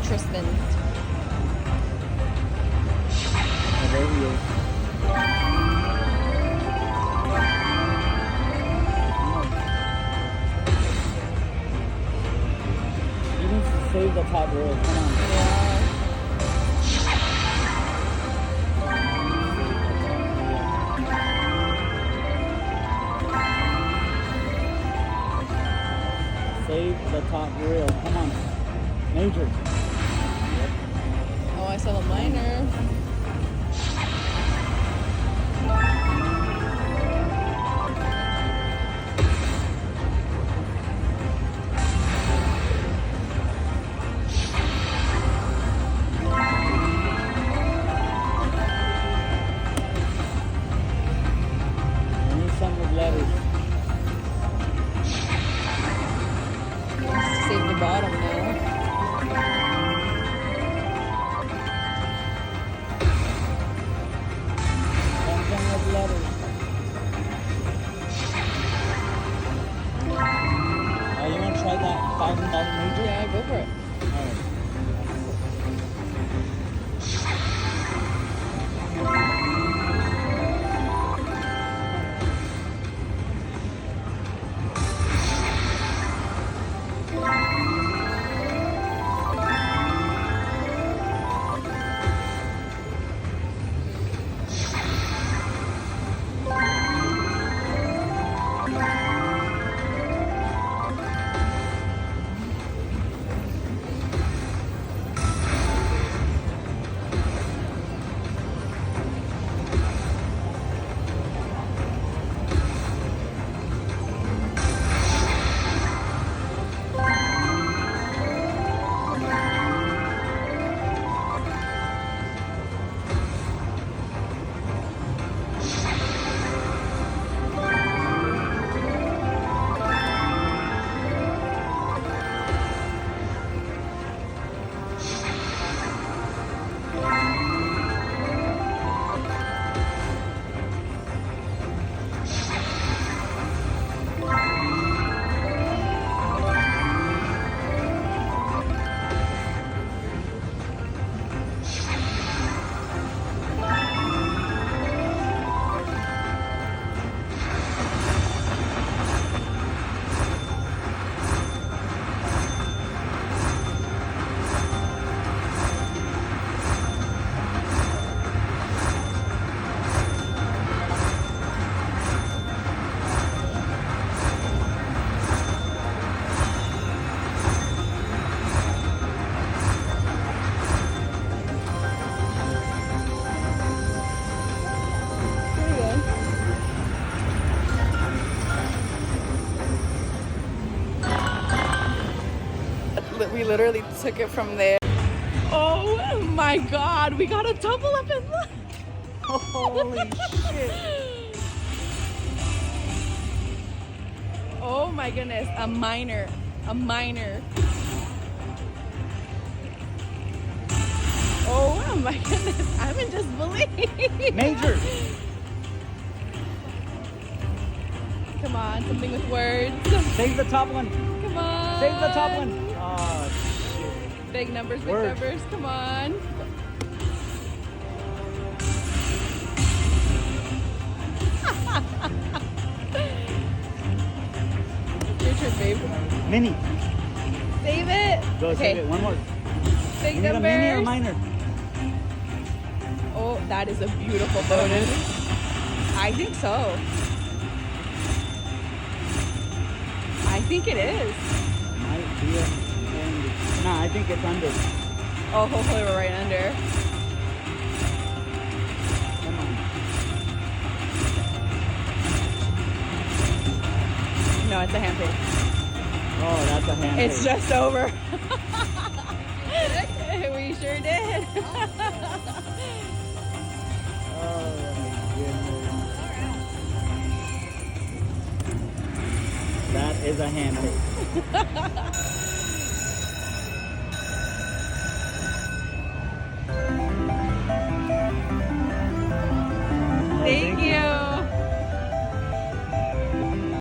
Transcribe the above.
ultra spin. You need to save the top row. Come on. Save the top reel. Come on. Major. Oh, I saw the minor. I need some with letters. Save the bottom now. Something with letters. You want to try that $1,000 major? Yeah, go for it. Alright. We literally took it from there. Oh my god, we got a double up in the... Holy shit. Oh my goodness, a minor. A minor. Oh my goodness, I'm in disbelief. Major. Come on, something with words. Save the top one. Come on. Save the top one. Oh, shit. Big numbers, big Words. numbers. Come on. Your turn, babe. Mini. Save it. Go, Okay. save it. One more. Big You need a mini or numbers. minor? Oh, that is a beautiful bonus. I think so. I think it is. Might be a... Nah, I think it's under. Oh, hopefully we're right under. Come on. No, it's a handpay. Oh, that's a hand. It's just over. We sure did. Oh, my goodness. That is a handpay.